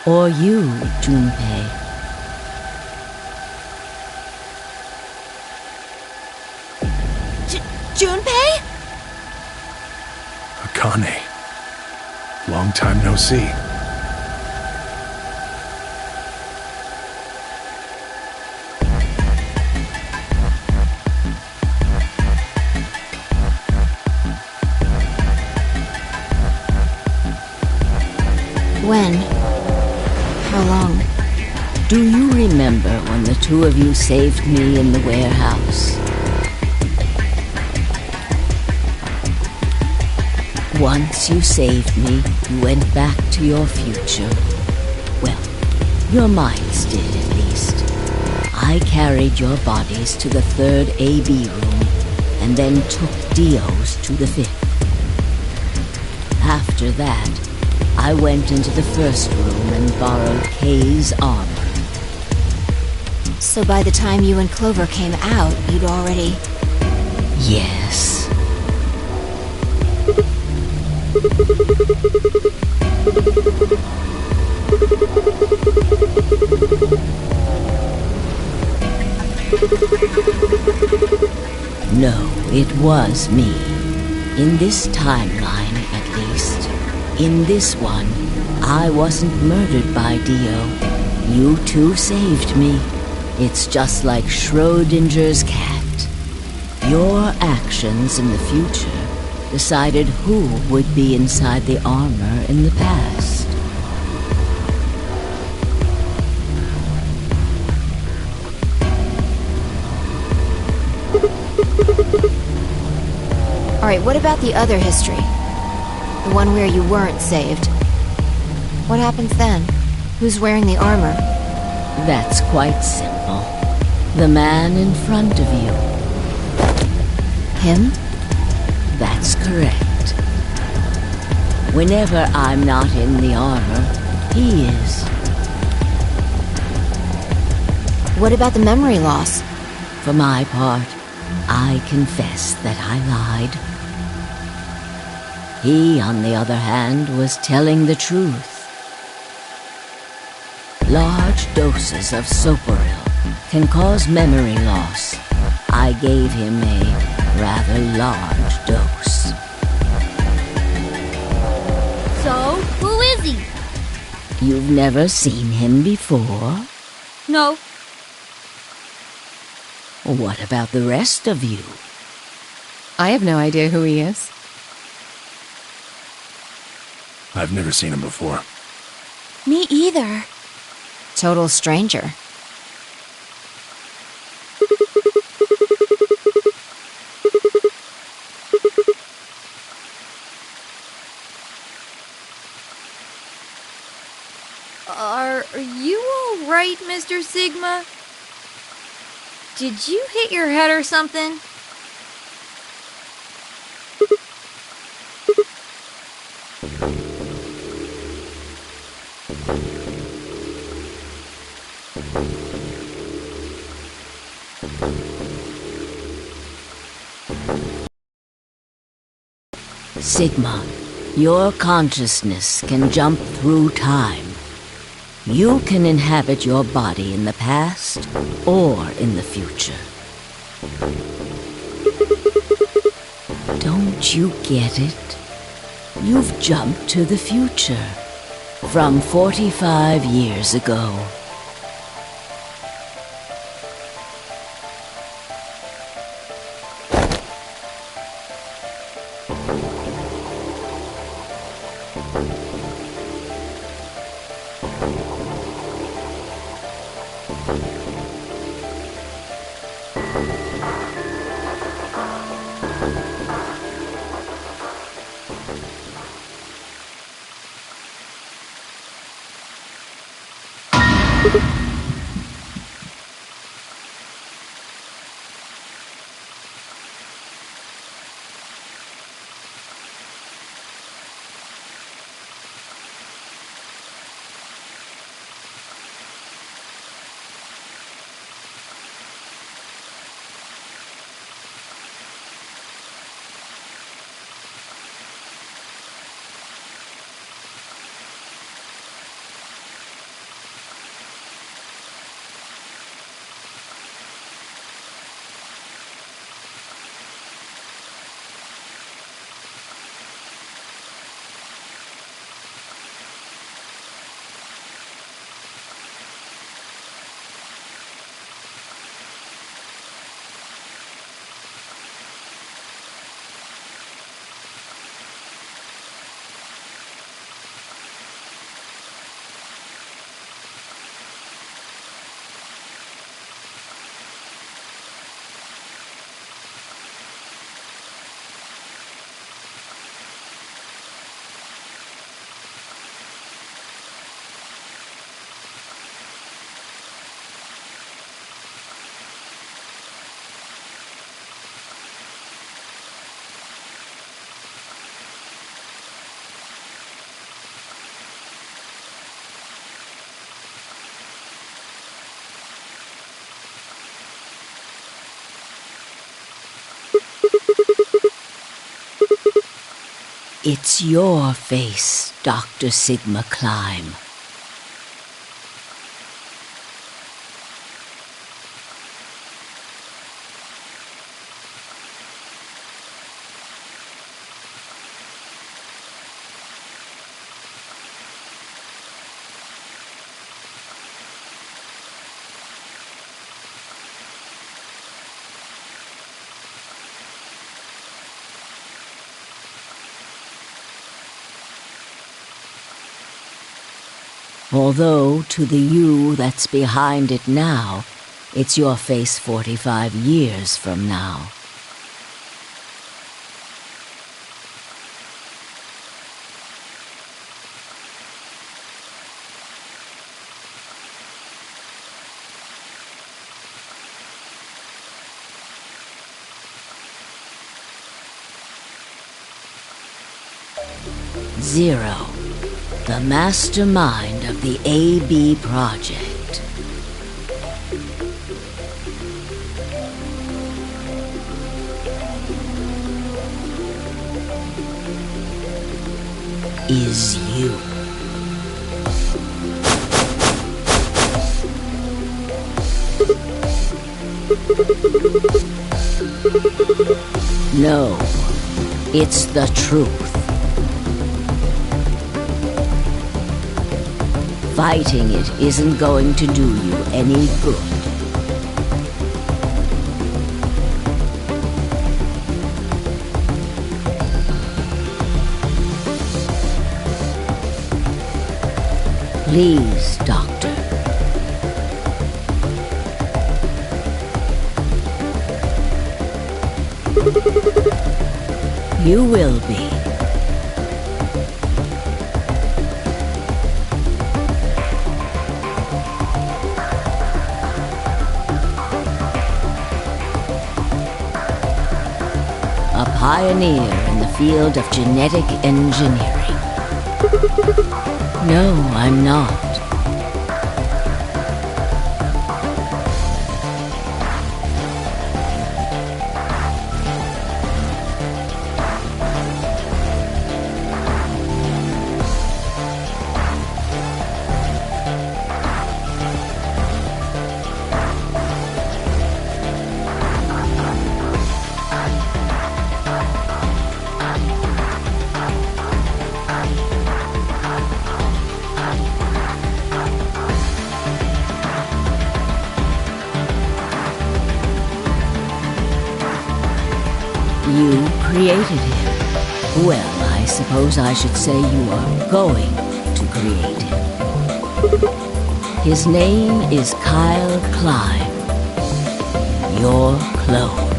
Or you, Junpei? Junpei? Akane. Long time no see. When? How long? Do you remember when the two of you saved me in the warehouse? Once you saved me, you went back to your future. Well, your minds did, at least. I carried your bodies to the third AB room, and then took Dio's to the fifth. After that, I went into the first room and borrowed Kay's armor. So by the time you and Clover came out, you'd already... Yes. No, it was me. In this timeline, at least. In this one, I wasn't murdered by Dio. You two saved me. It's just like Schrodinger's cat. Your actions in the future decided who would be inside the armor in the past. Alright, what about the other history? The one where you weren't saved. What happens then? Who's wearing the armor? That's quite simple. The man in front of you. Him? That's correct. Whenever I'm not in the armor, he is. What about the memory loss? For my part, I confess that I lied. He, on the other hand, was telling the truth. Large doses of Soporil can cause memory loss. I gave him a rather large dose. So, who is he? You've never seen him before? No. What about the rest of you? I have no idea who he is. I've never seen him before. Me either. Total stranger. Are you all right, Mr. Sigma? Did you hit your head or something? Sigma, your consciousness can jump through time. You can inhabit your body in the past or in the future. Don't you get it? You've jumped to the future. From 45 years ago. It's your face, Dr. Sigma Climb. Although, to the you that's behind it now, it's your face 45 years from now. Zero, the mastermind of the AB project. Is you. No, it's the truth. Fighting it isn't going to do you any good. Please, Doctor. You will be. A pioneer in the field of genetic engineering. No, I'm not. You created him. Well, I suppose I should say you are going to create him. His name is Kyle Climb. Your clone.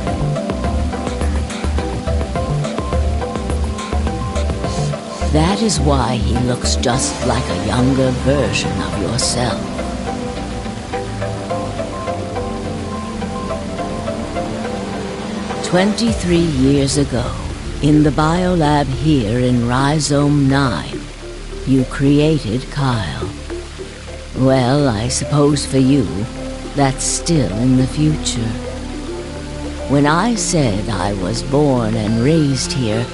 That is why he looks just like a younger version of yourself. "23 years ago, in the biolab here in Rhizome 9, you created Kyle. Well, I suppose for you, that's still in the future. When I said I was born and raised here,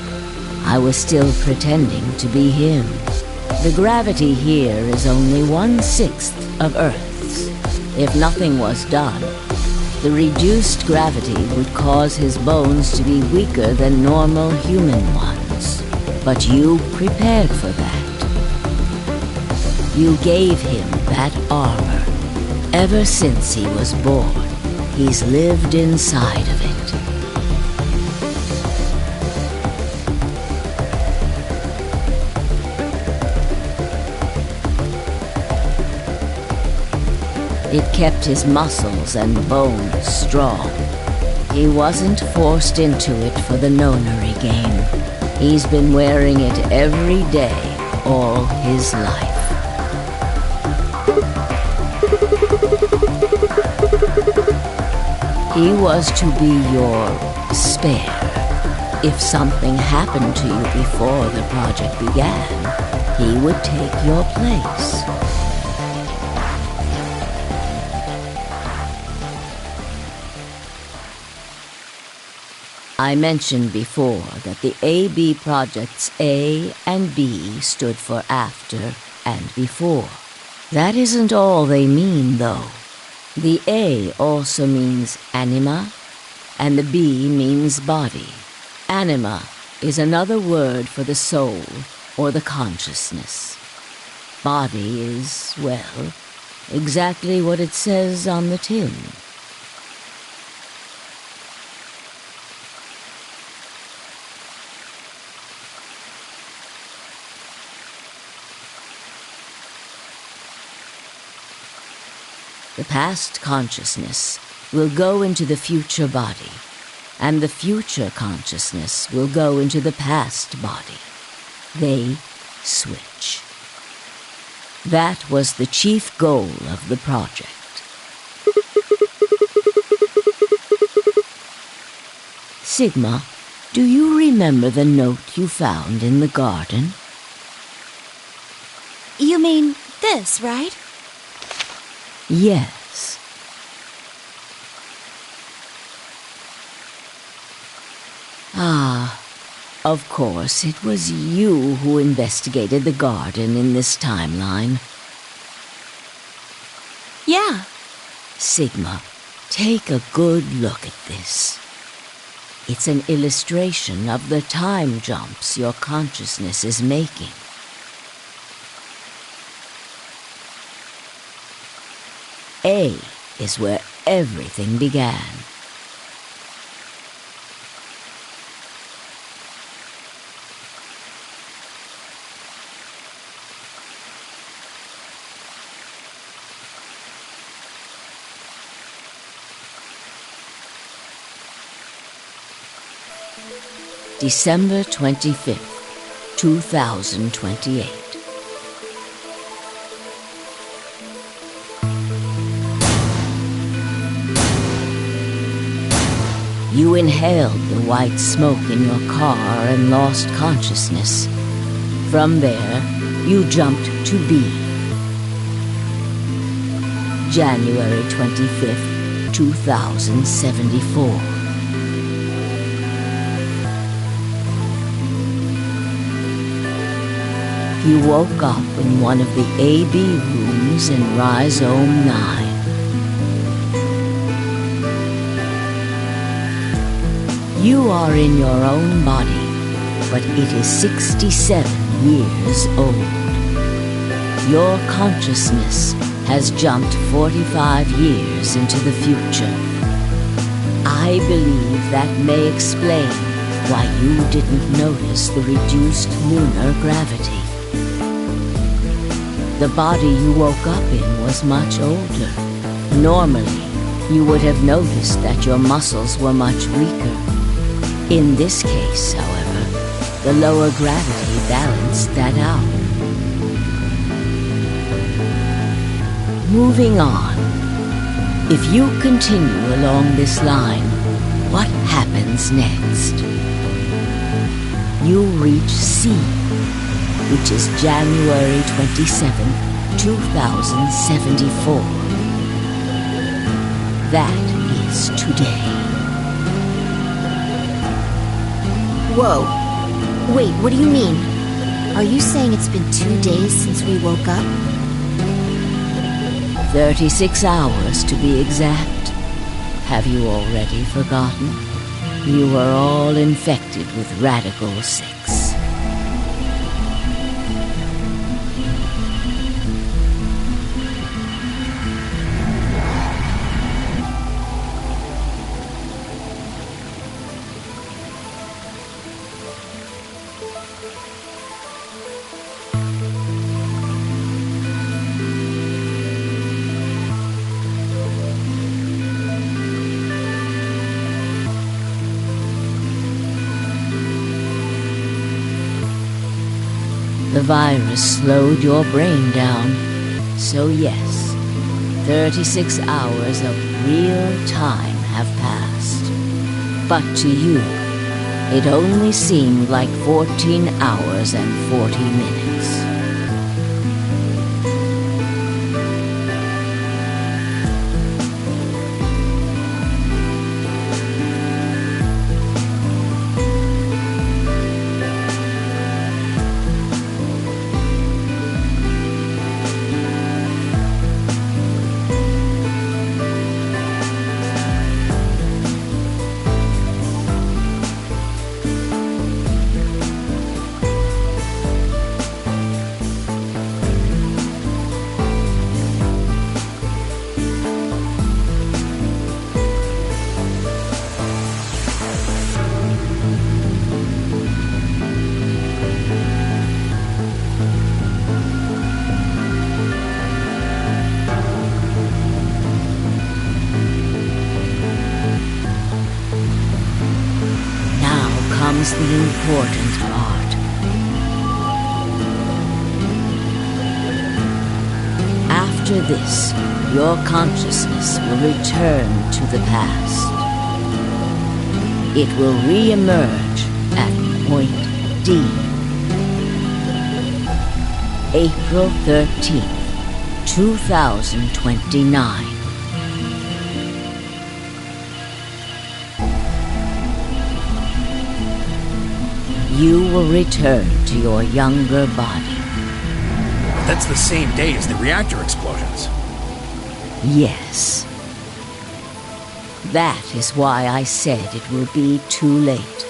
I was still pretending to be him. The gravity here is only 1/6 of Earth's. If nothing was done, the reduced gravity would cause his bones to be weaker than normal human ones. But you prepared for that. You gave him that armor. Ever since he was born, he's lived inside of it. It kept his muscles and bones strong. He wasn't forced into it for the Nonary game. He's been wearing it every day, all his life. He was to be your spare. If something happened to you before the project began, he would take your place. I mentioned before that the AB projects A and B stood for after and before. That isn't all they mean, though. The A also means anima, and the B means body. Anima is another word for the soul or the consciousness. Body is, well, exactly what it says on the tin. The past consciousness will go into the future body, and the future consciousness will go into the past body. They switch. That was the chief goal of the project. Sigma, do you remember the note you found in the garden? You mean this, right? Yes. Ah, of course, it was you who investigated the garden in this timeline. Yeah. Sigma, take a good look at this. It's an illustration of the time jumps your consciousness is making. A is where everything began. December 25th, 2028. You inhaled the white smoke in your car and lost consciousness. From there, you jumped to B. January 25th, 2074. You woke up in one of the AB rooms in Rhizome 9. You are in your own body, but it is 67 years old. Your consciousness has jumped 45 years into the future. I believe that may explain why you didn't notice the reduced lunar gravity. The body you woke up in was much older. Normally, you would have noticed that your muscles were much weaker. In this case, however, the lower gravity balanced that out. Moving on. If you continue along this line, what happens next? You reach C, which is January 27th, 2074. That is today. Whoa. Wait, what do you mean? Are you saying it's been 2 days since we woke up? 36 hours to be exact. Have you already forgotten? You were all infected with Radical 6. The virus slowed your brain down. So yes, 36 hours of real time have passed. But to you, it only seemed like 14 hours and 40 minutes. comes the important part. After this, your consciousness will return to the past. It will re-emerge at point D. April 13th, 2029. You will return to your younger body. That's the same day as the reactor explosions. Yes. That is why I said it will be too late.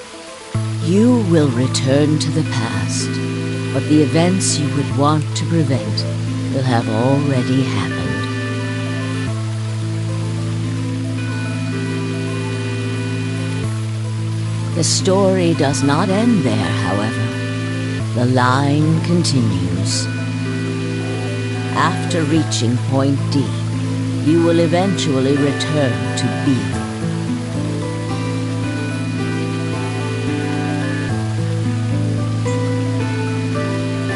You will return to the past, but the events you would want to prevent will have already happened. The story does not end there, however. The line continues. After reaching point D, you will eventually return to B.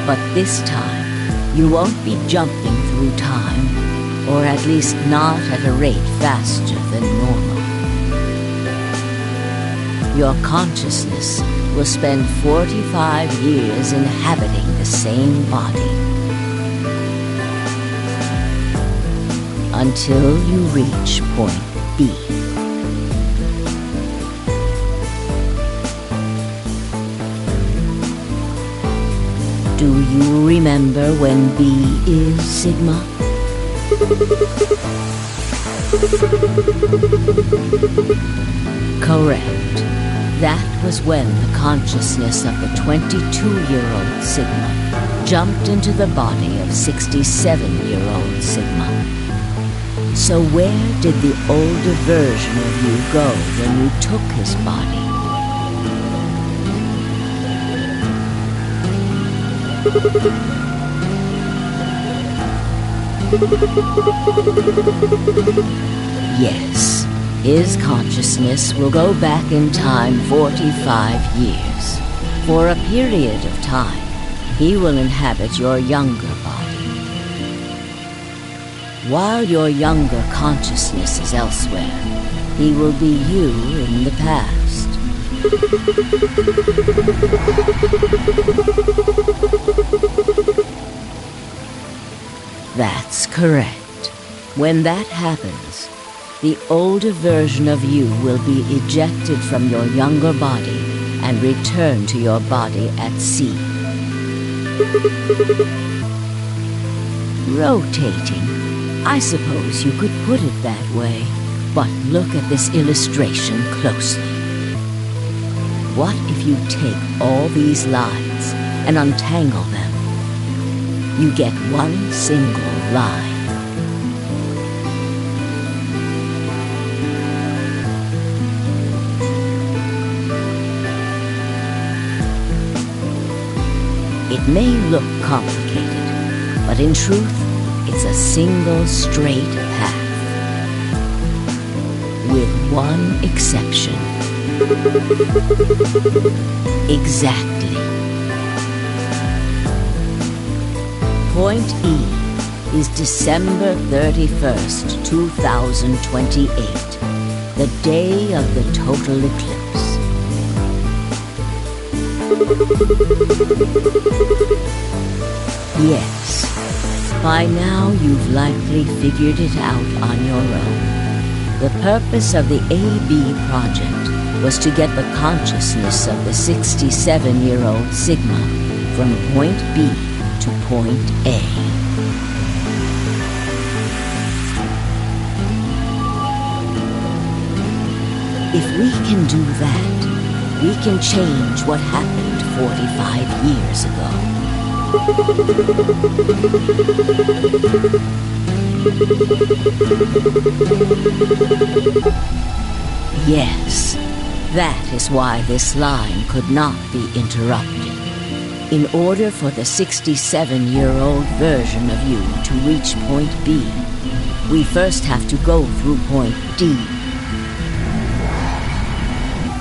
But this time, you won't be jumping through time, or at least not at a rate faster than normal. Your consciousness will spend 45 years inhabiting the same body, until you reach point B. Do you remember when B is Sigma? Correct. That was when the consciousness of the 22-year-old Sigma jumped into the body of 67-year-old Sigma. So where did the older version of you go when you took his body? Yes, his consciousness will go back in time 45 years. For a period of time, he will inhabit your younger body. While your younger consciousness is elsewhere, he will be you in the past. That's correct. When that happens, the older version of you will be ejected from your younger body and return to your body at C. Rotating, I suppose you could put it that way, but look at this illustration closely. What if you take all these lines and untangle them? You get one single line. It may look complicated, but in truth, it's a single straight path. With one exception. Exactly. Point E is December 31st, 2028, the day of the total eclipse. Yes, by now you've likely figured it out on your own. The purpose of the AB project was to get the consciousness of the 67-year-old Sigma from point B to point A. If we can do that, we can change what happened 45 years ago. Yes, that is why this line could not be interrupted. In order for the 67-year-old version of you to reach point B, we first have to go through point D.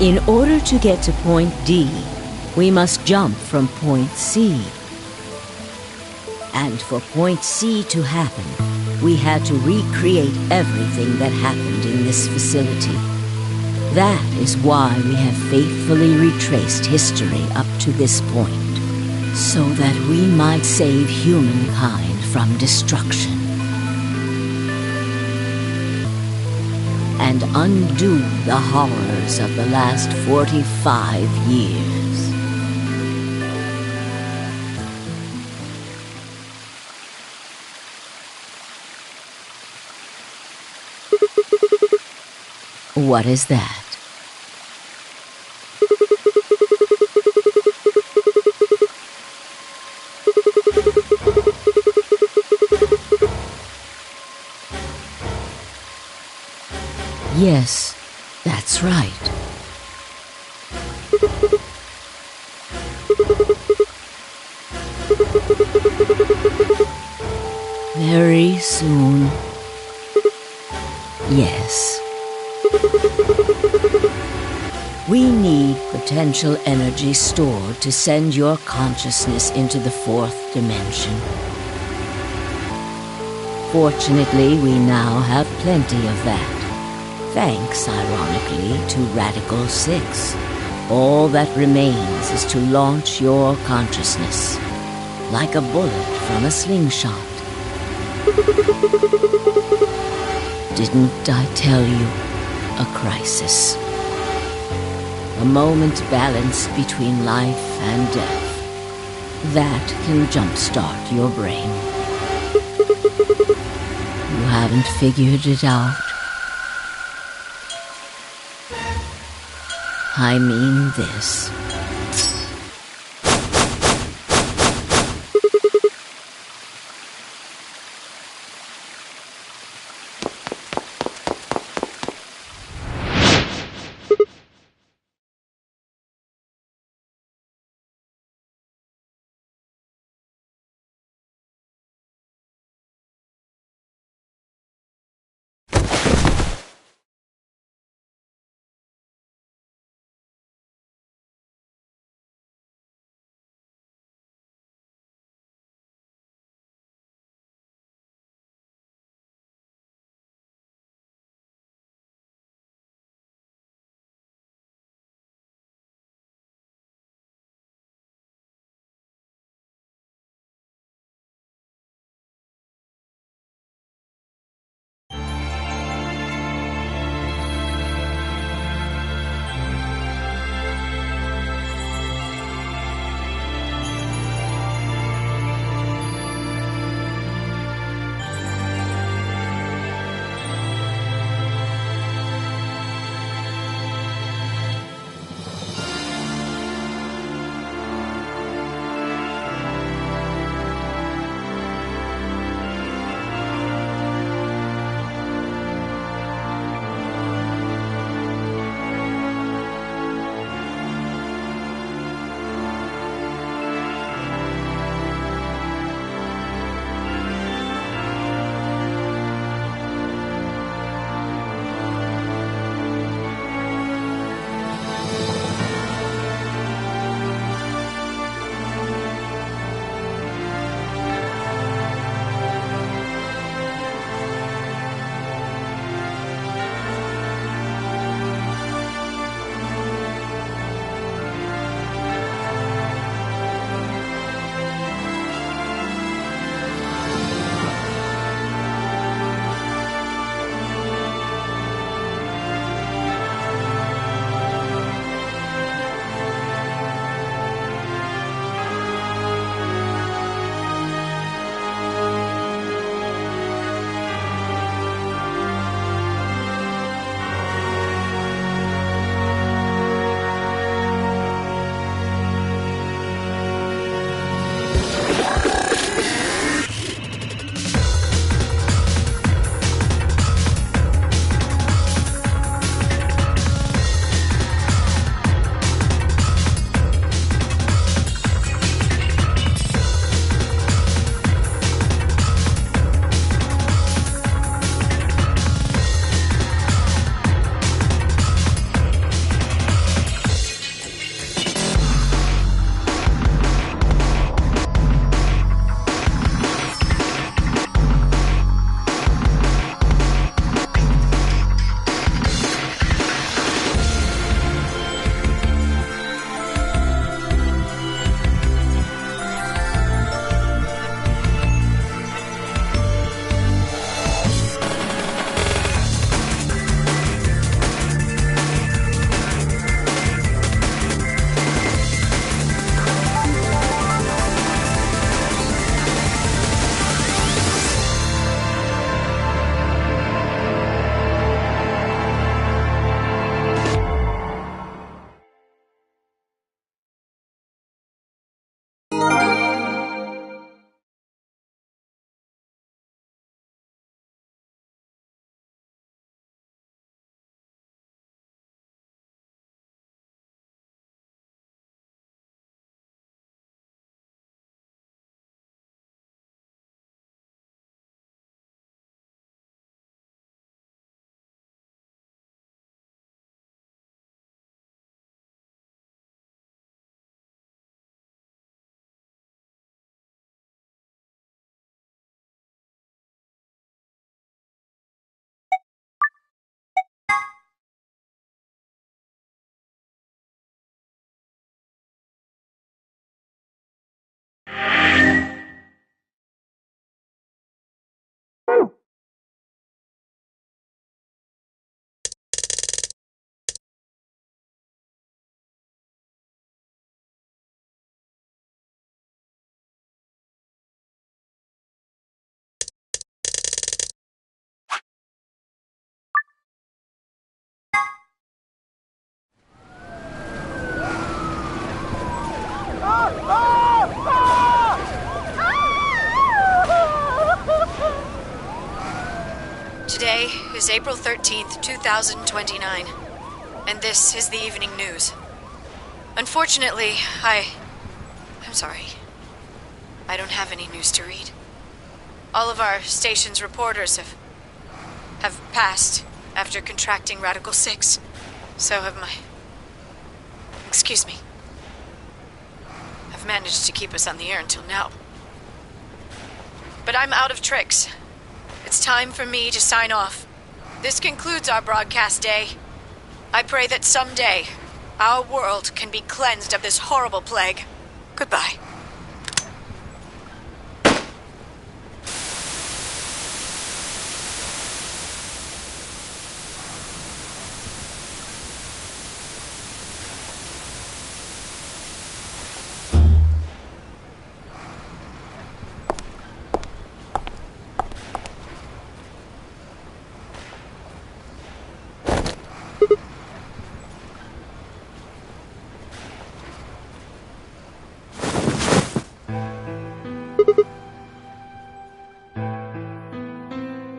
In order to get to point D, we must jump from point C. And for point C to happen, we had to recreate everything that happened in this facility. That is why we have faithfully retraced history up to this point, so that we might save humankind from destruction. And undo the horrors of the last 45 years. What is that? Yes, that's right. Very soon. Yes. We need potential energy stored to send your consciousness into the fourth dimension. Fortunately, we now have plenty of that. Thanks, ironically, to Radical 6. All that remains is to launch your consciousness, like a bullet from a slingshot. Didn't I tell you? A crisis. A moment balanced between life and death. That can jumpstart your brain. You haven't figured it out? I mean this. April 13th, 2029. And this is the evening news. Unfortunately, I'm sorry. I don't have any news to read. All of our station's reporters have passed after contracting Radical 6. So have my... Excuse me. I've managed to keep us on the air until now. But I'm out of tricks. It's time for me to sign off. This concludes our broadcast day. I pray that someday our world can be cleansed of this horrible plague. Goodbye.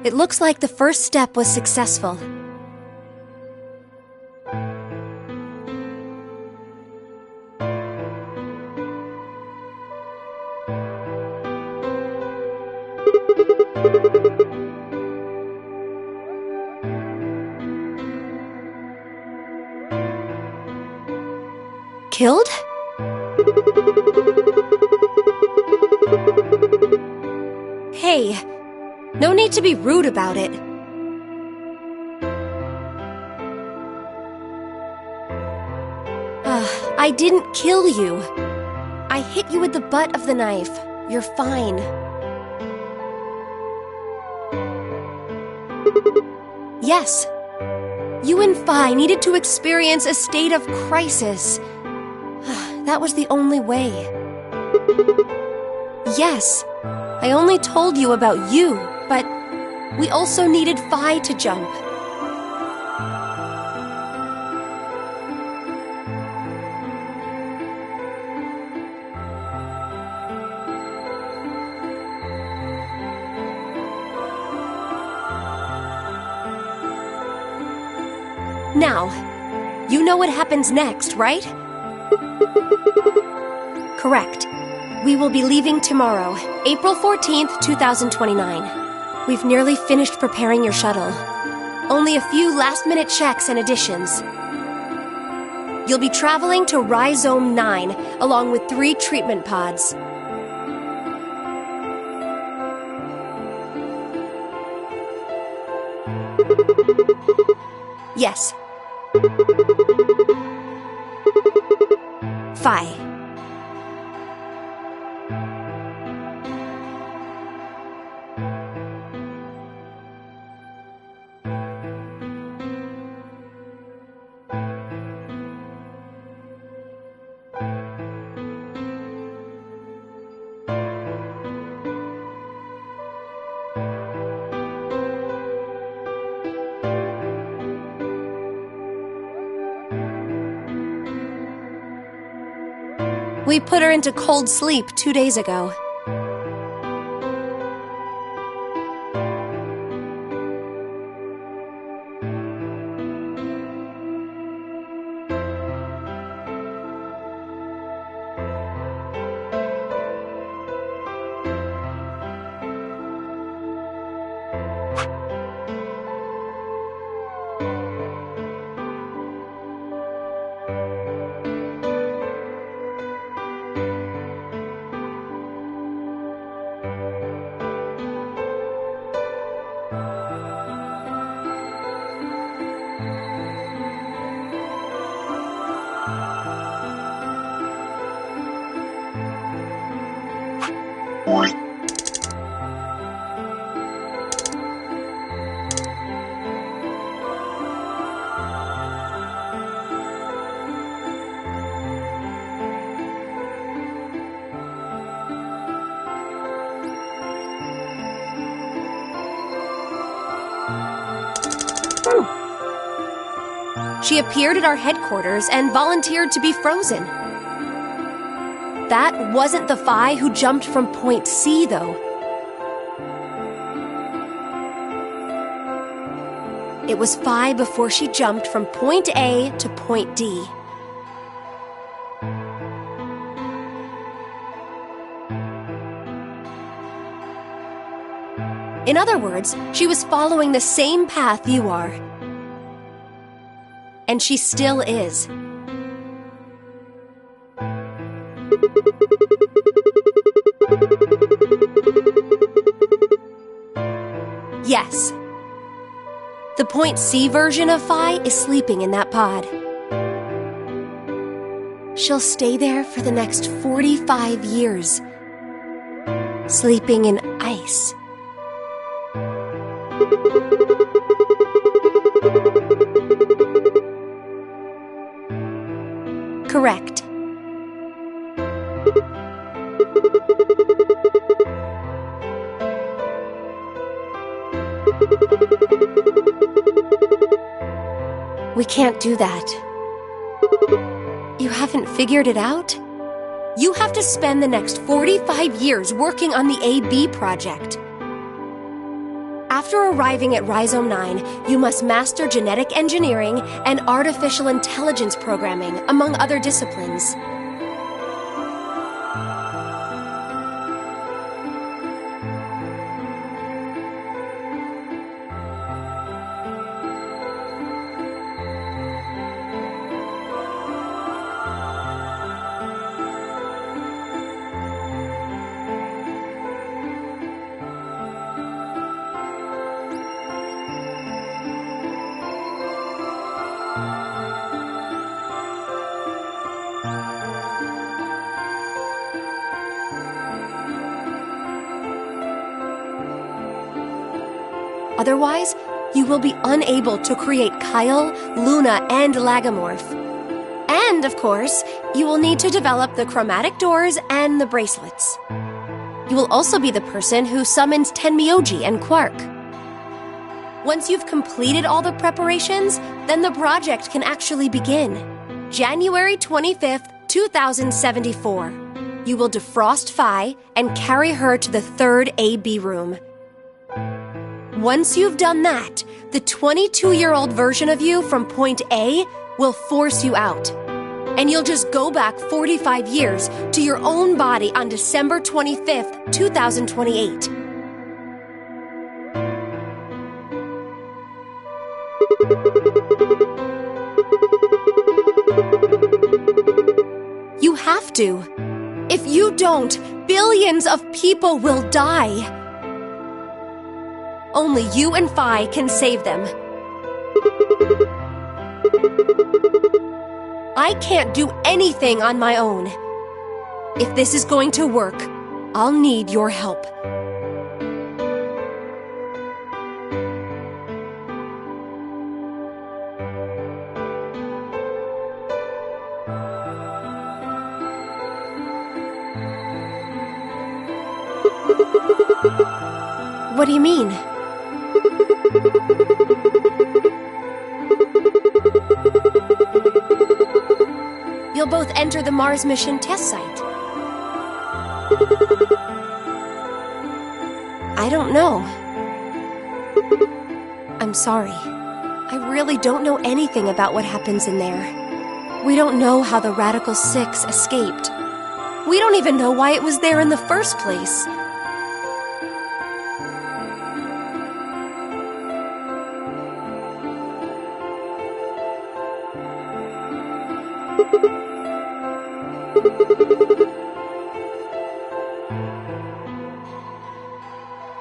It looks like the first step was successful. Killed? Hey, no need to be rude about it. I didn't kill you. I hit you with the butt of the knife. You're fine. Yes. You and Phi needed to experience a state of crisis. That was the only way. Yes. I only told you about you, but we also needed Phi to jump. Now, you know what happens next, right? Correct. We will be leaving tomorrow, April 14th, 2029. We've nearly finished preparing your shuttle. Only a few last-minute checks and additions. You'll be traveling to Rhizome 9, along with 3 treatment pods. Yes. Phi. We put her into cold sleep 2 days ago. She appeared at our headquarters and volunteered to be frozen. That wasn't the Phi who jumped from Point C, though. It was Phi before she jumped from point A to point D. In other words, she was following the same path you are. And she still is. Yes. The point C version of Phi is sleeping in that pod. She'll stay there for the next 45 years, sleeping in ice. Correct. We can't do that. You haven't figured it out? You have to spend the next 45 years working on the AB project. After arriving at Rhizome 9, you must master genetic engineering and artificial intelligence programming, among other disciplines. Otherwise, you will be unable to create Kyle, Luna, and Lagomorph. And, of course, you will need to develop the chromatic doors and the bracelets. You will also be the person who summons Tenmyoji and Quark. Once you've completed all the preparations, then the project can actually begin. January 25th, 2074. You will defrost Phi and carry her to the third AB room. Once you've done that, the 22-year-old version of you from point A will force you out. And you'll just go back 45 years to your own body on December 25th, 2028. You have to. If you don't, billions of people will die. Only you and Phi can save them. I can't do anything on my own. If this is going to work, I'll need your help. What do you mean? You'll both enter the Mars mission test site. I don't know. I'm sorry. I really don't know anything about what happens in there. We don't know how the Radical Six escaped. We don't even know why it was there in the first place.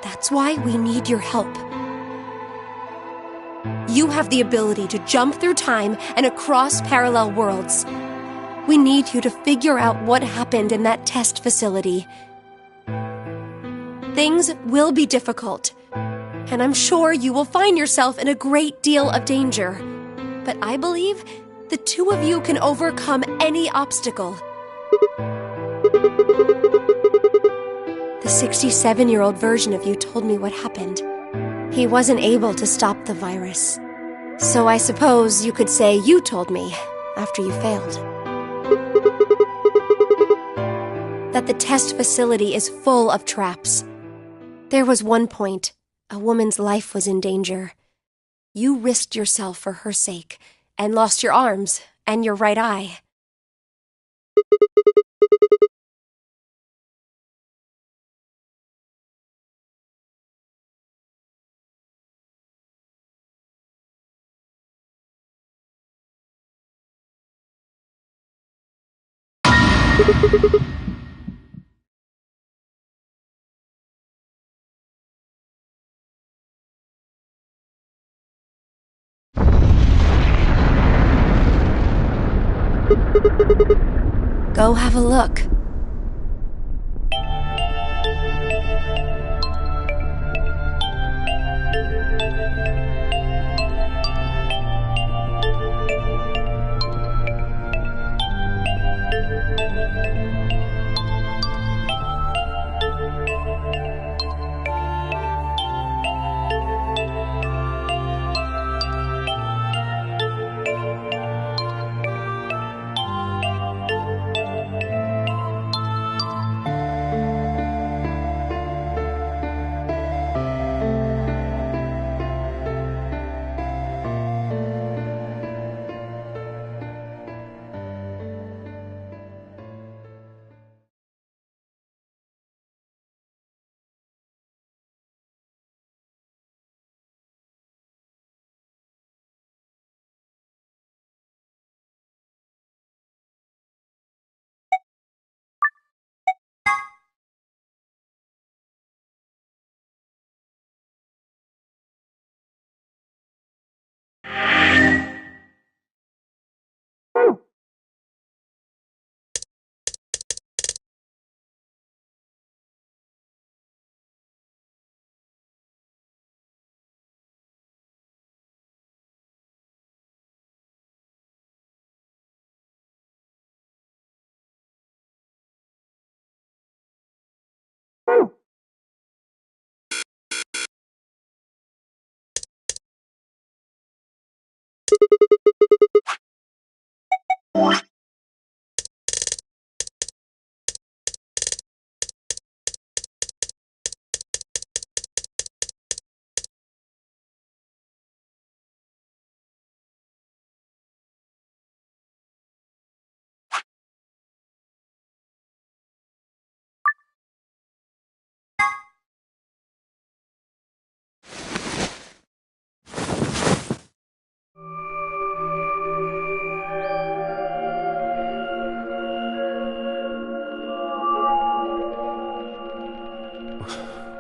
That's why we need your help. You have the ability to jump through time and across parallel worlds. We need you to figure out what happened in that test facility. Things will be difficult, and I'm sure you will find yourself in a great deal of danger. But I believe the two of you can overcome any obstacle. The 67-year-old version of you told me what happened. He wasn't able to stop the virus. So I suppose you could say you told me after you failed. That the test facility is full of traps. There was one point, a woman's life was in danger. You risked yourself for her sake, and lost your arms and your right eye. Go have a look.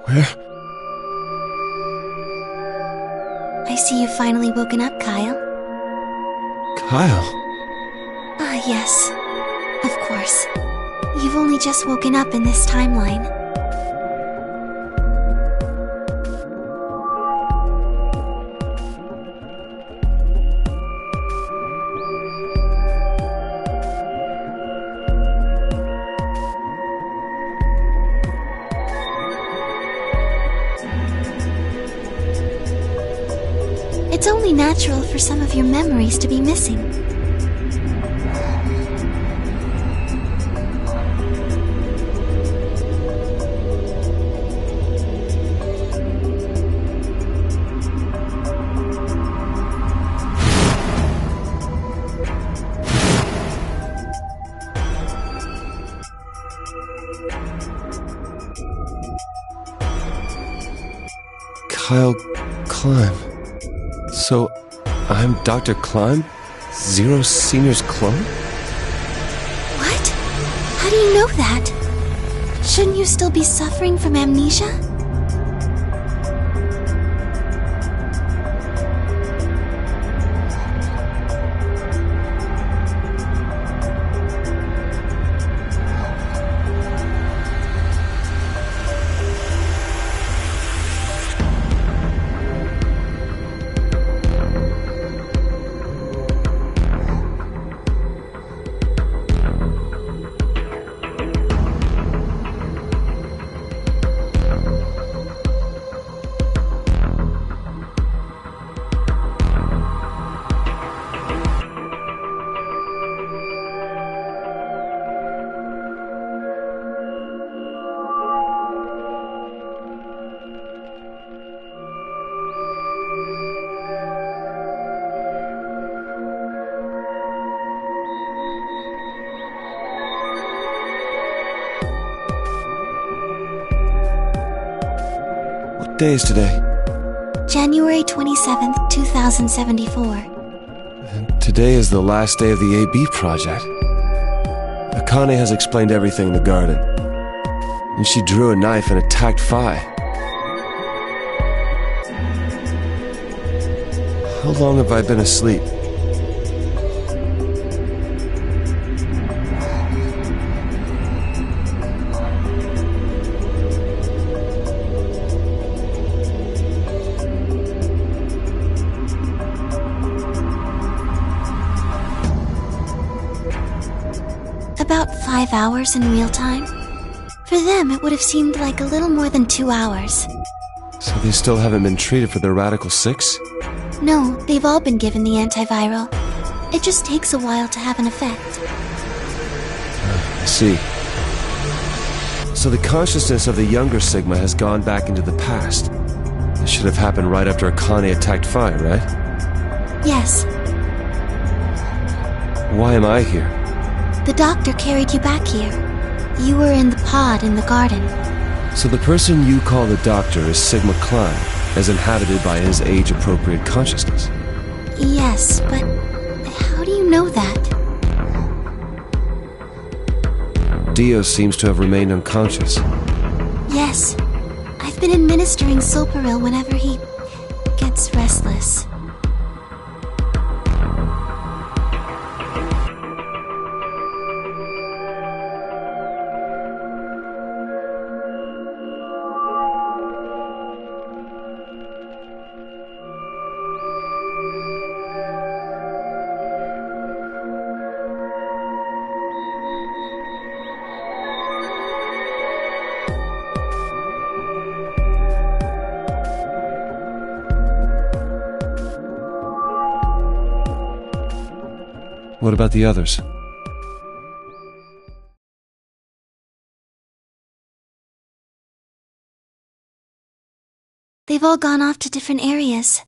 Where? I see you've finally woken up, Kyle. Kyle? Ah, yes. Of course. You've only just woken up in this timeline. It's only natural for some of your memories to be missing. Kyle Climb. So, I'm Dr. Climb? Zero Senior's clone? What? How do you know that? Shouldn't you still be suffering from amnesia? day is today? January 27th, 2074. Today is the last day of the AB project. Akane has explained everything in the garden. And she drew a knife and attacked Phi. How long have I been asleep? About 5 hours in real time. For them, it would have seemed like a little more than 2 hours. So they still haven't been treated for their Radical 6? No, they've all been given the antiviral. It just takes a while to have an effect. I see. So the consciousness of the younger Sigma has gone back into the past. This should have happened right after Akane attacked Phi, right? Yes, Why am I here? the doctor carried you back here. You were in the pod in the garden. So the person you call the doctor is Sigma Klein, as inhabited by his age-appropriate consciousness. Yes, but how do you know that? Dio seems to have remained unconscious. Yes, I've been administering Sulparil whenever he gets restless. What about the others? They've all gone off to different areas.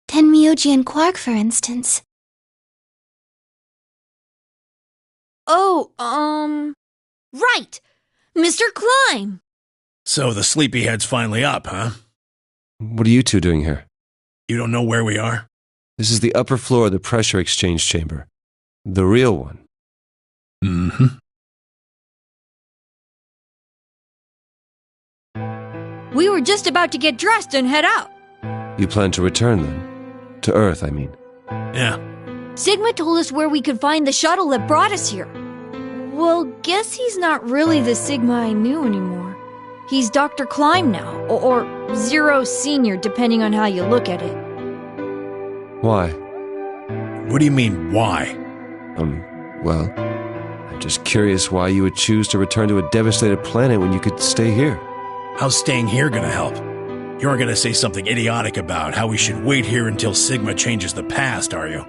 Tenmyoji and Quark, for instance. Oh, right! Mr. Klein! So the sleepyhead's finally up, huh? What are you two doing here? You don't know where we are? This is the upper floor of the pressure exchange chamber. The real one. Mm-hmm. We were just about to get dressed and head out. You plan to return then? To Earth, I mean. Yeah. Sigma told us where we could find the shuttle that brought us here. Well, guess he's not really the Sigma I knew anymore. He's Dr. Klein now, or Zero Senior, depending on how you look at it. Why? What do you mean, why? Well, I'm just curious why you would choose to return to a devastated planet when you could stay here. How's staying here gonna help? You aren't gonna say something idiotic about how we should wait here until Sigma changes the past, are you?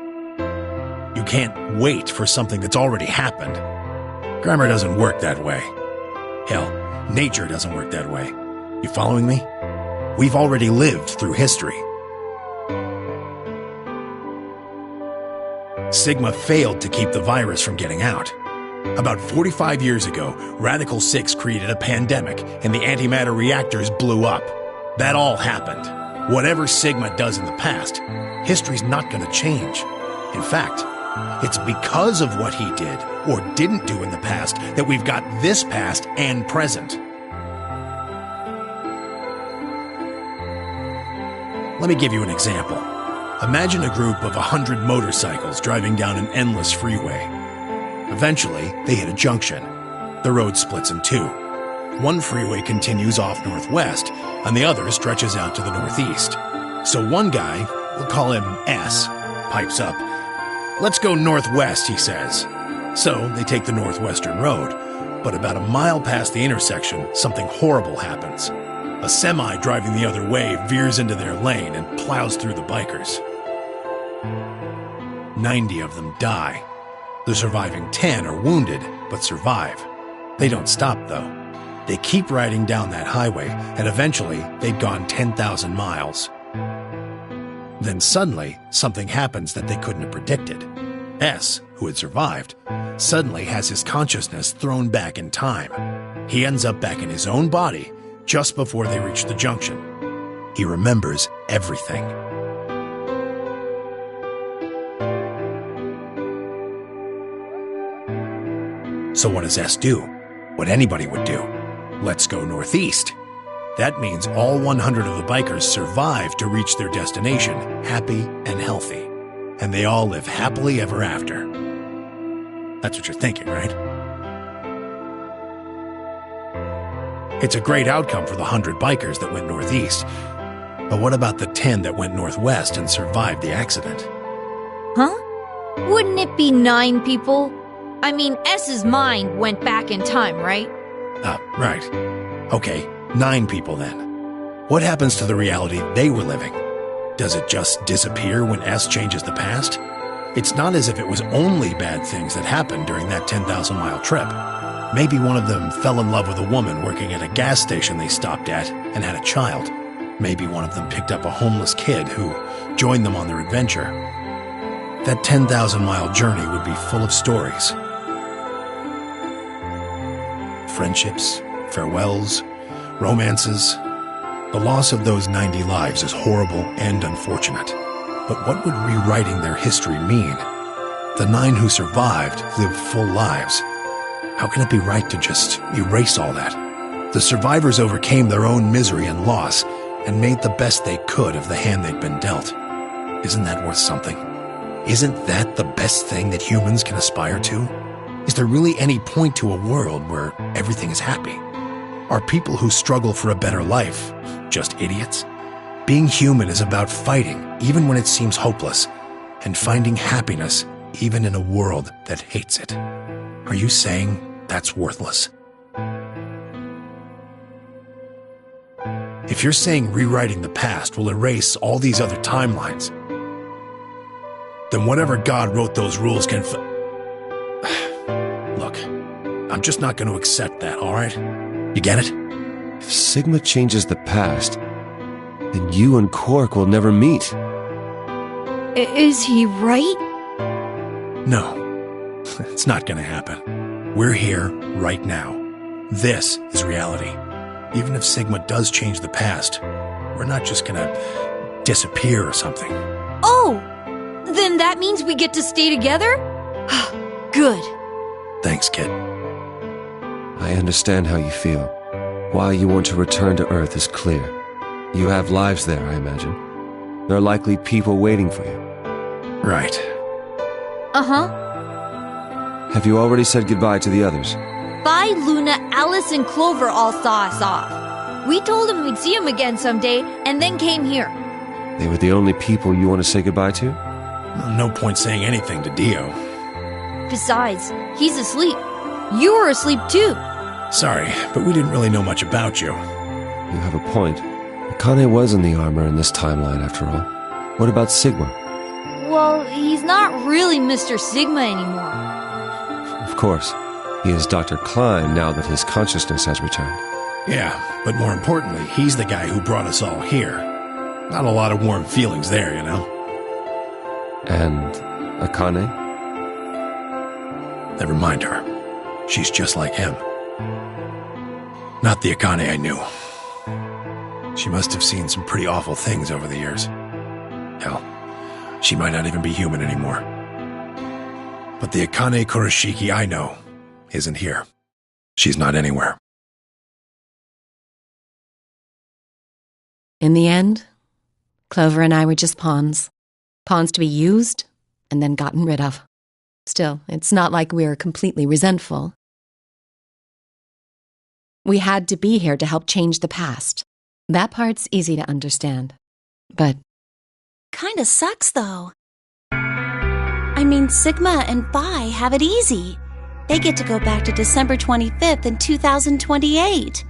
You can't wait for something that's already happened. Grammar doesn't work that way. Hell, nature doesn't work that way. You following me? We've already lived through history. Sigma failed to keep the virus from getting out. About 45 years ago, Radical 6 created a pandemic, and the antimatter reactors blew up. That all happened. Whatever Sigma does in the past, history's not going to change. In fact, it's because of what he did or didn't do in the past that we've got this past and present. Let me give you an example. Imagine a group of 100 motorcycles driving down an endless freeway. Eventually, they hit a junction. The road splits in two. One freeway continues off northwest, and the other stretches out to the northeast. So one guy, we'll call him S, pipes up. "Let's go northwest," he says. So they take the northwestern road, but about a mile past the intersection, something horrible happens. A semi driving the other way veers into their lane and plows through the bikers. 90 of them die. The surviving 10 are wounded, but survive. They don't stop, though. They keep riding down that highway, and eventually they'd gone 10,000 miles. Then suddenly, something happens that they couldn't have predicted. S, who had survived, suddenly has his consciousness thrown back in time. He ends up back in his own body, just before they reach the junction. He remembers everything. So what does S do? What anybody would do. Let's go northeast. That means all 100 of the bikers survive to reach their destination, happy and healthy. And they all live happily ever after. That's what you're thinking, right? It's a great outcome for the 100 bikers that went northeast. But what about the 10 that went northwest and survived the accident? Huh? Wouldn't it be 9 people? I mean, S's mind went back in time, right? Right. Okay, 9 people then. What happens to the reality they were living? Does it just disappear when S changes the past? It's not as if it was only bad things that happened during that 10,000-mile trip. Maybe one of them fell in love with a woman working at a gas station they stopped at and had a child. Maybe one of them picked up a homeless kid who joined them on their adventure. That 10,000-mile journey would be full of stories. Friendships, farewells, romances. The loss of those 90 lives is horrible and unfortunate. But what would rewriting their history mean? The 9 who survived lived full lives. How can it be right to just erase all that? The survivors overcame their own misery and loss and made the best they could of the hand they'd been dealt. Isn't that worth something? Isn't that the best thing that humans can aspire to? Is there really any point to a world where everything is happy? Are people who struggle for a better life just idiots? Being human is about fighting even when it seems hopeless, and finding happiness even in a world that hates it. Are you saying that's worthless? If you're saying rewriting the past will erase all these other timelines, then whatever God wrote those rules can Look, I'm just not going to accept that, all right? You get it? If Sigma changes the past, then you and Quark will never meet. Is he right? No, it's not going to happen. We're here right now. This is reality. Even if Sigma does change the past, we're not just going to disappear or something. Oh! Then that means we get to stay together? Good. Thanks, kid. I understand how you feel. Why you want to return to Earth is clear. You have lives there, I imagine. There are likely people waiting for you. Right. Uh-huh. Have you already said goodbye to the others? Bye, Luna, Alice, and Clover all saw us off. We told them we'd see him again someday, and then came here. They were the only people you want to say goodbye to? No point saying anything to Dio. Besides, he's asleep. You were asleep too. Sorry, but we didn't really know much about you. You have a point. Akane was in the armor in this timeline, after all. What about Sigma? Well, he's not really Mr. Sigma anymore. Of course. He is Dr. Klein now that his consciousness has returned. Yeah, but more importantly, he's the guy who brought us all here. Not a lot of warm feelings there, you know? And Akane? Never mind her. She's just like him. Not the Akane I knew. She must have seen some pretty awful things over the years. Hell, she might not even be human anymore. But the Akane Kurashiki I know isn't here. She's not anywhere. In the end, Clover and I were just pawns. Pawns to be used and then gotten rid of. Still, it's not like we're completely resentful. We had to be here to help change the past. That part's easy to understand. But Kinda sucks, though. I mean, Sigma and Phi have it easy. They get to go back to December 25th in 2028.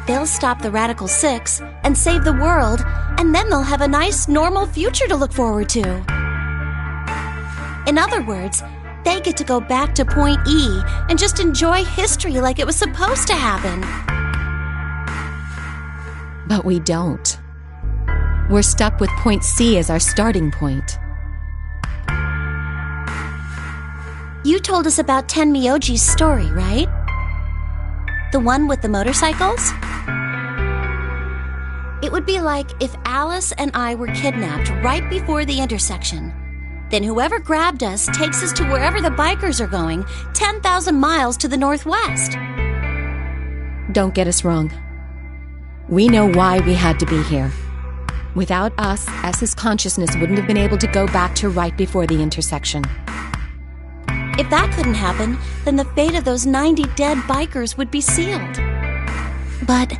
They'll stop the Radical Six and save the world, and then they'll have a nice, normal future to look forward to. In other words, they get to go back to Point E and just enjoy history like it was supposed to happen. But we don't. We're stuck with Point C as our starting point. You told us about Tenmyoji's story, right? The one with the motorcycles? It would be like if Alice and I were kidnapped right before the intersection. Then whoever grabbed us takes us to wherever the bikers are going, 10,000 miles to the northwest. Don't get us wrong. We know why we had to be here. Without us, S's consciousness wouldn't have been able to go back to right before the intersection. If that couldn't happen, then the fate of those 90 dead bikers would be sealed. But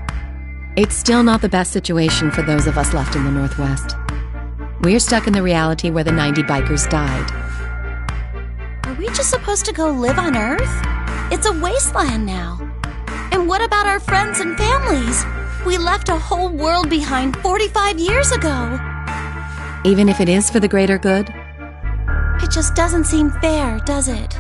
it's still not the best situation for those of us left in the Northwest. We're stuck in the reality where the 90 bikers died. Are we just supposed to go live on Earth? It's a wasteland now. And what about our friends and families? We left a whole world behind 45 years ago. Even if it is for the greater good? It just doesn't seem fair, does it?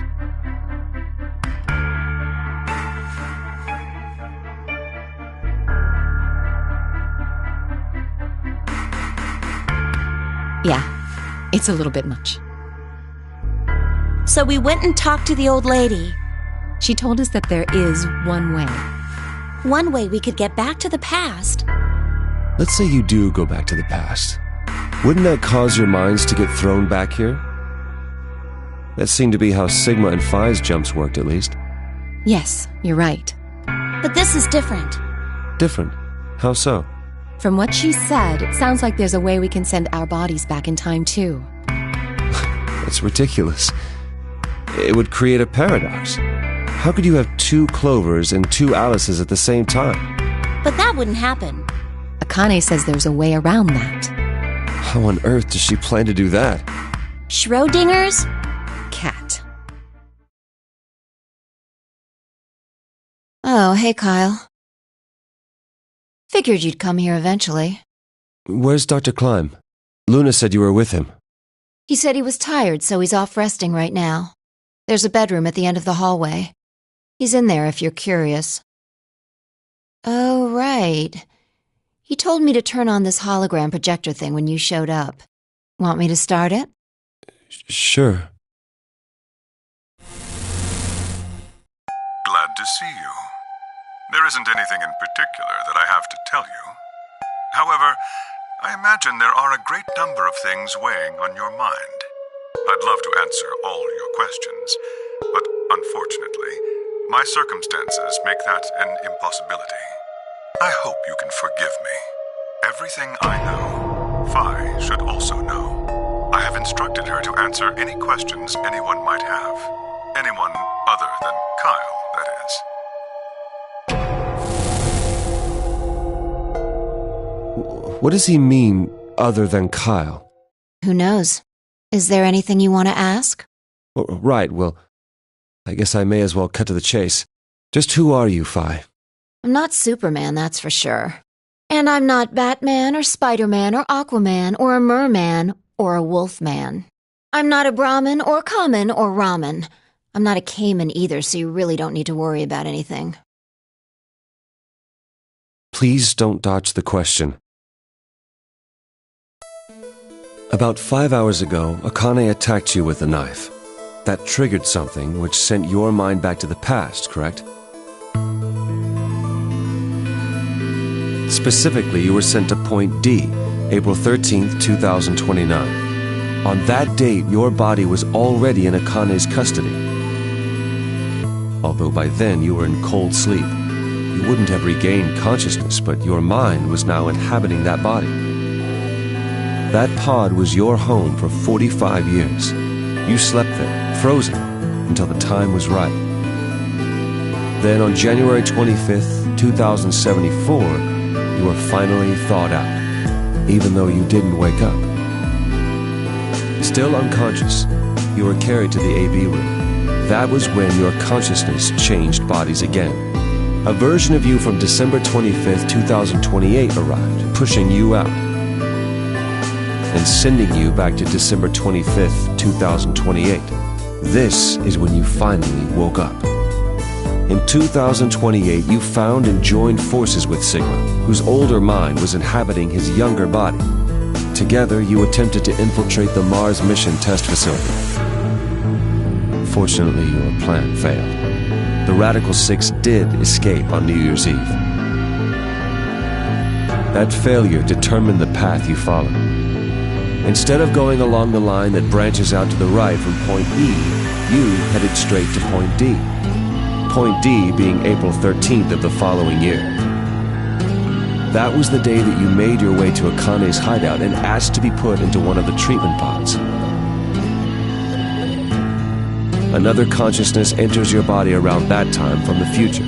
Yeah, it's a little bit much. So we went and talked to the old lady. She told us that there is one way. One way we could get back to the past. Let's say you do go back to the past. Wouldn't that cause your minds to get thrown back here? That seemed to be how Sigma and Phi's jumps worked, at least. Yes, you're right. But this is different. Different? How so? From what she said, it sounds like there's a way we can send our bodies back in time, too. That's ridiculous. It would create a paradox. How could you have two Clovers and two Alices at the same time? But that wouldn't happen. Akane says there's a way around that. How on earth does she plan to do that? Schrodinger's cat. Oh, hey, Kyle. Figured you'd come here eventually. Where's Dr. Klein? Luna said you were with him. He said he was tired, so he's off resting right now. There's a bedroom at the end of the hallway. He's in there if you're curious. Oh, right. He told me to turn on this hologram projector thing when you showed up. Want me to start it? Sure. Glad to see you. There isn't anything in particular that I have to tell you. However, I imagine there are a great number of things weighing on your mind. I'd love to answer all your questions, but unfortunately, my circumstances make that an impossibility. I hope you can forgive me. Everything I know, Phi should also know. I have instructed her to answer any questions anyone might have. Anyone other than Kyle, that is. What does he mean, other than Kyle? Who knows? Is there anything you want to ask? Right, well, I guess I may as well cut to the chase. Just who are you, Phi? I'm not Superman, that's for sure. And I'm not Batman or Spider-Man or Aquaman or a Merman or a Wolfman. I'm not a Brahmin or Kamen or Ramen. I'm not a Cayman either, so you really don't need to worry about anything. Please don't dodge the question. About 5 hours ago, Akane attacked you with a knife. That triggered something which sent your mind back to the past, correct? Specifically, you were sent to Point D, April 13th, 2029. On that date, your body was already in Akane's custody. Although by then you were in cold sleep. You wouldn't have regained consciousness, but your mind was now inhabiting that body. That pod was your home for 45 years. You slept there, frozen, until the time was right. Then on January 25th, 2074, you were finally thawed out, even though you didn't wake up. Still unconscious, you were carried to the AV room. That was when your consciousness changed bodies again. a version of you from December 25th, 2028 arrived, pushing you out and sending you back to December 25th, 2028. This is when you finally woke up. In 2028, you found and joined forces with Sigma, whose older mind was inhabiting his younger body. Together, you attempted to infiltrate the Mars mission test facility. Fortunately, your plan failed. The Radical Six did escape on New Year's Eve. That failure determined the path you followed. Instead of going along the line that branches out to the right from point E, you headed straight to point D. Point D being April 13th of the following year. That was the day that you made your way to Akane's hideout and asked to be put into one of the treatment pods. Another consciousness enters your body around that time from the future.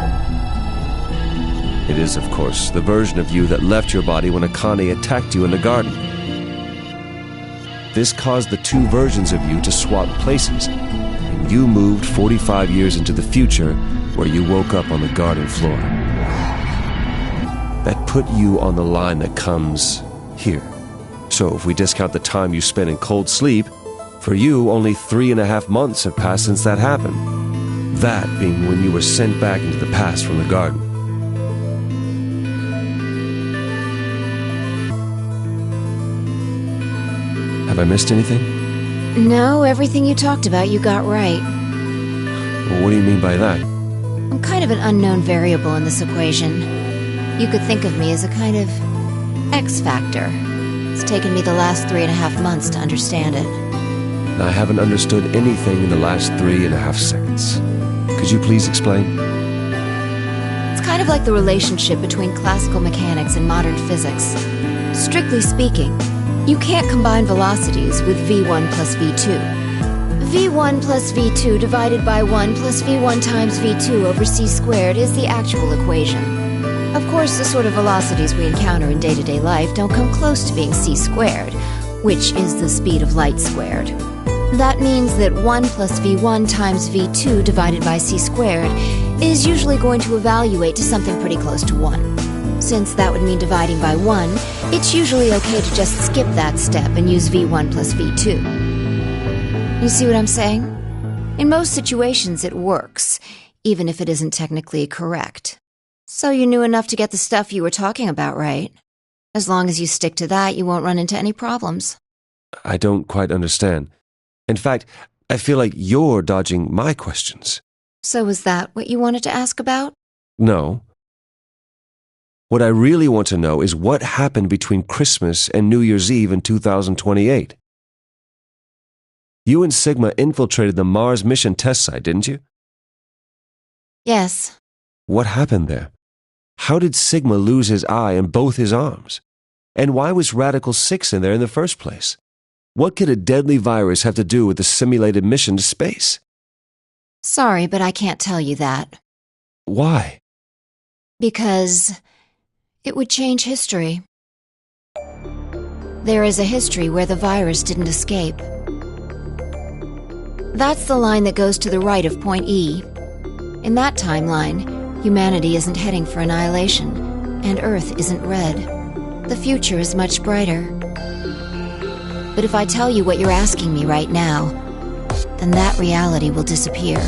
It is, of course, the version of you that left your body when Akane attacked you in the garden. This caused the two versions of you to swap places, and you moved 45 years into the future, where you woke up on the garden floor. That put you on the line that comes here. So if we discount the time you spent in cold sleep, for you only 3.5 months have passed since that happened. That being when you were sent back into the past from the garden. Have I missed anything? No, everything you talked about you got right. Well, what do you mean by that? I'm kind of an unknown variable in this equation. You could think of me as a kind of X factor. It's taken me the last 3.5 months to understand it. I haven't understood anything in the last 3.5 seconds. Could you please explain? It's kind of like the relationship between classical mechanics and modern physics. Strictly speaking, you can't combine velocities with v1 plus v2. v1 plus v2 divided by 1 plus v1 times v2 over c squared is the actual equation. Of course, the sort of velocities we encounter in day-to-day life don't come close to being c squared, which is the speed of light squared. That means that 1 plus v1 times v2 divided by c squared is usually going to evaluate to something pretty close to 1. Since that would mean dividing by 1, it's usually okay to just skip that step and use v1 plus v2. You see what I'm saying? In most situations it works, even if it isn't technically correct. So you knew enough to get the stuff you were talking about right. As long as you stick to that, you won't run into any problems. I don't quite understand. In fact, I feel like you're dodging my questions. So was that what you wanted to ask about? No. What I really want to know is what happened between Christmas and New Year's Eve in 2028. You and Sigma infiltrated the Mars mission test site, didn't you? Yes. What happened there? How did Sigma lose his eye and both his arms? And why was Radical 6 in there in the first place? What could a deadly virus have to do with the simulated mission to space? Sorry, but I can't tell you that. Why? Because it would change history. There is a history where the virus didn't escape. That's the line that goes to the right of point E. In that timeline, humanity isn't heading for annihilation, and Earth isn't red. The future is much brighter. But if I tell you what you're asking me right now, then that reality will disappear.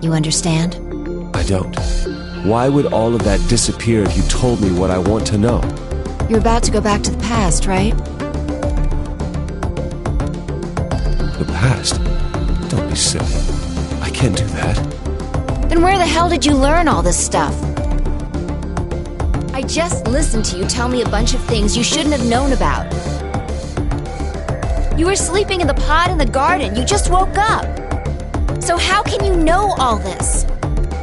You understand? I don't. Why would all of that disappear if you told me what I want to know? You're about to go back to the past, right? The past? Don't be silly. I can't do that. Then where the hell did you learn all this stuff? I just listened to you tell me a bunch of things you shouldn't have known about. You were sleeping in the pod in the garden. You just woke up. So how can you know all this?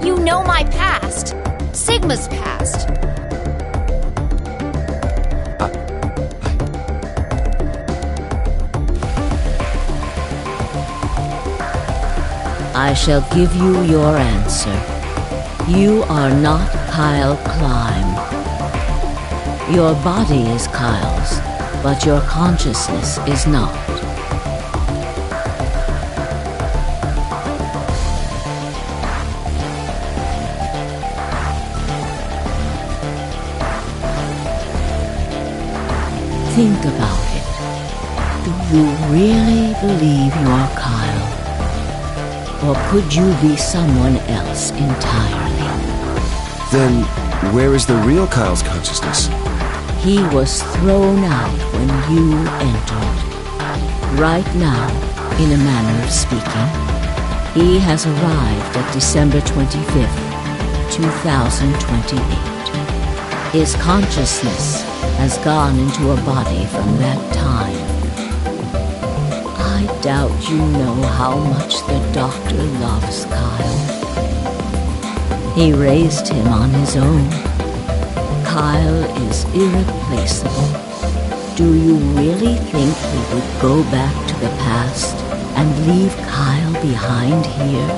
You know my past. Sigma's past. I shall give you your answer. You are not Kyle Climb. Your body is Kyle's, but your consciousness is not. Think about it. Do you really believe you're Kyle? Or could you be someone else entirely? Then, where is the real Kyle's consciousness? He was thrown out when you entered. Right now, in a manner of speaking, he has arrived at December 25th, 2028. His consciousness has gone into a body from that time. I doubt you know how much the doctor loves Kyle. He raised him on his own. Kyle is irreplaceable. Do you really think he would go back to the past and leave Kyle behind here?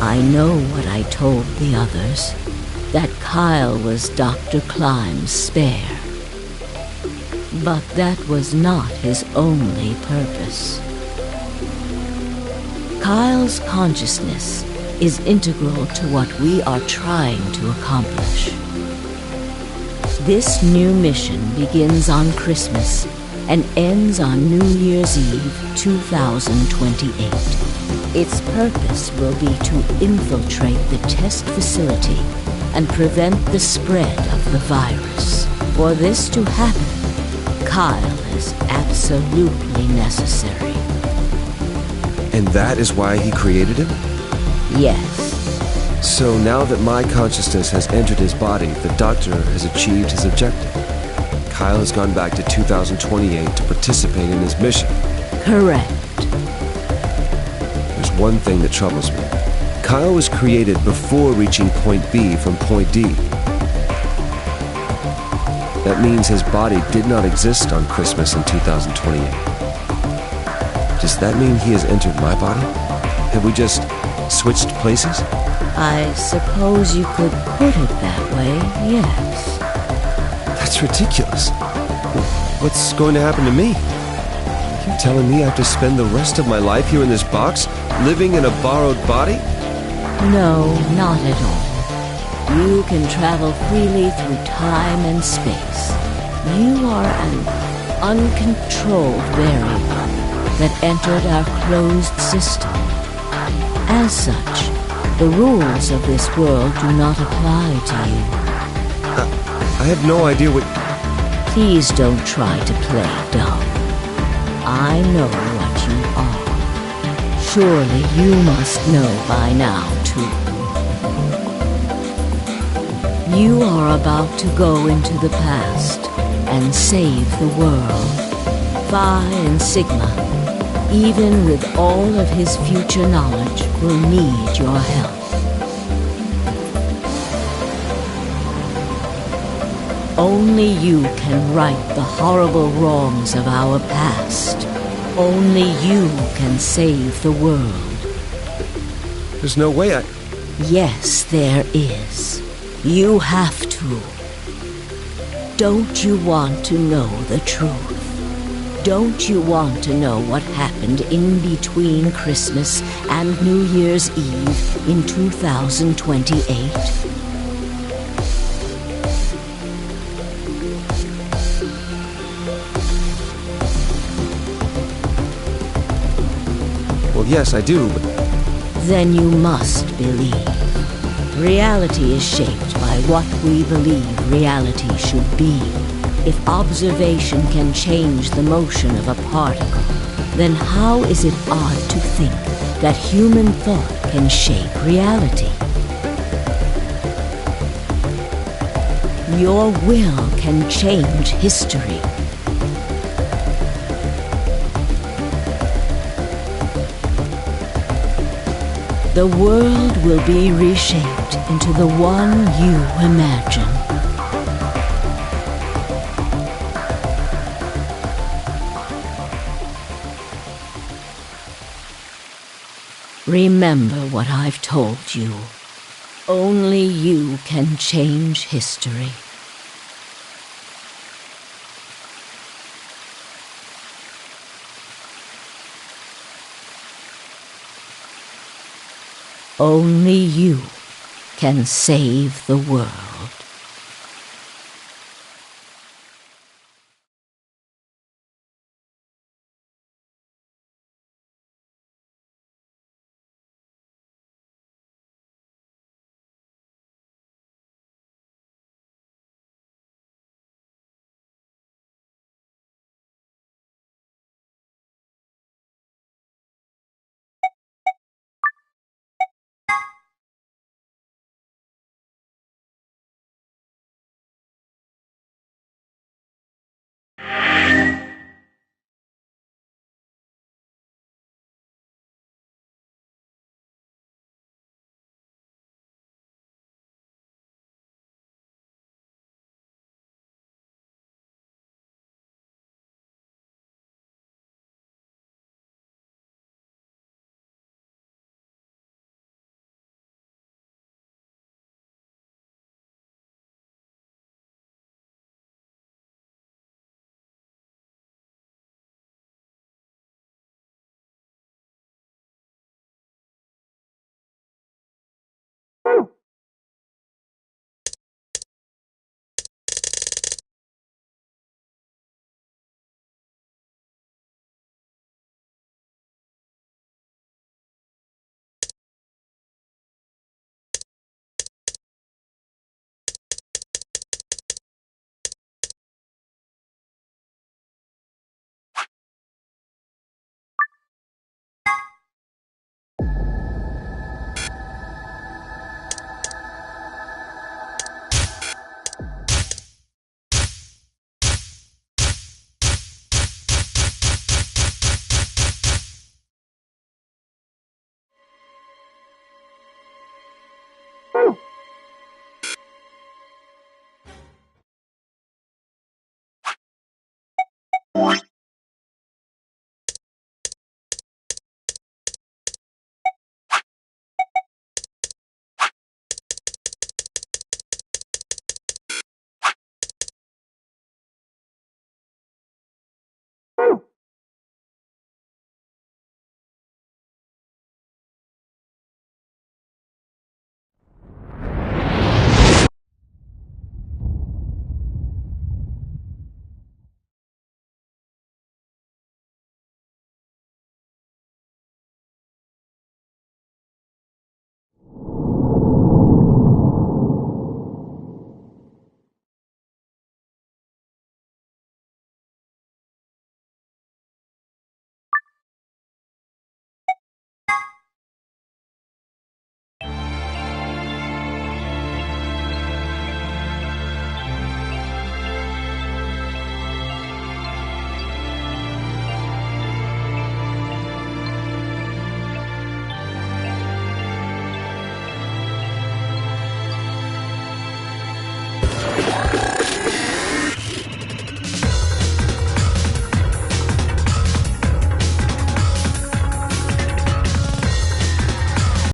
I know what I told the others, that Kyle was Dr. Climb's spare. But that was not his only purpose. Kyle's consciousness is integral to what we are trying to accomplish. This new mission begins on Christmas and ends on New Year's Eve 2028. Its purpose will be to infiltrate the test facility and prevent the spread of the virus. For this to happen, Kyle is absolutely necessary. And that is why he created him? Yes. So now that my consciousness has entered his body, the doctor has achieved his objective. Kyle has gone back to 2028 to participate in his mission. Correct. There's one thing that troubles me. Kyle was created before reaching point B from point D. That means his body did not exist on Christmas in 2028. Does that mean he has entered my body? Have we just switched places? I suppose you could put it that way, yes. That's ridiculous. What's going to happen to me? You're telling me I have to spend the rest of my life here in this box, living in a borrowed body? No, not at all. You can travel freely through time and space. You are an uncontrolled variable that entered our closed system. As such, the rules of this world do not apply to you. I have no idea what... Please don't try to play dumb. I know what you are. Surely you must know by now, too. You are about to go into the past and save the world. Phi and Sigma, even with all of his future knowledge, will need your help. Only you can right the horrible wrongs of our past. Only you can save the world. There's no way I... Yes, there is. You have to. Don't you want to know the truth? Don't you want to know what happened in between Christmas and New Year's Eve in 2028? Well, yes, I do, but... Then you must believe. Reality is shaped by what we believe reality should be. If observation can change the motion of a particle, then how is it odd to think that human thought can shape reality? Your will can change history. The world will be reshaped into the one you imagine. Remember what I've told you. Only you can change history. Only you can save the world.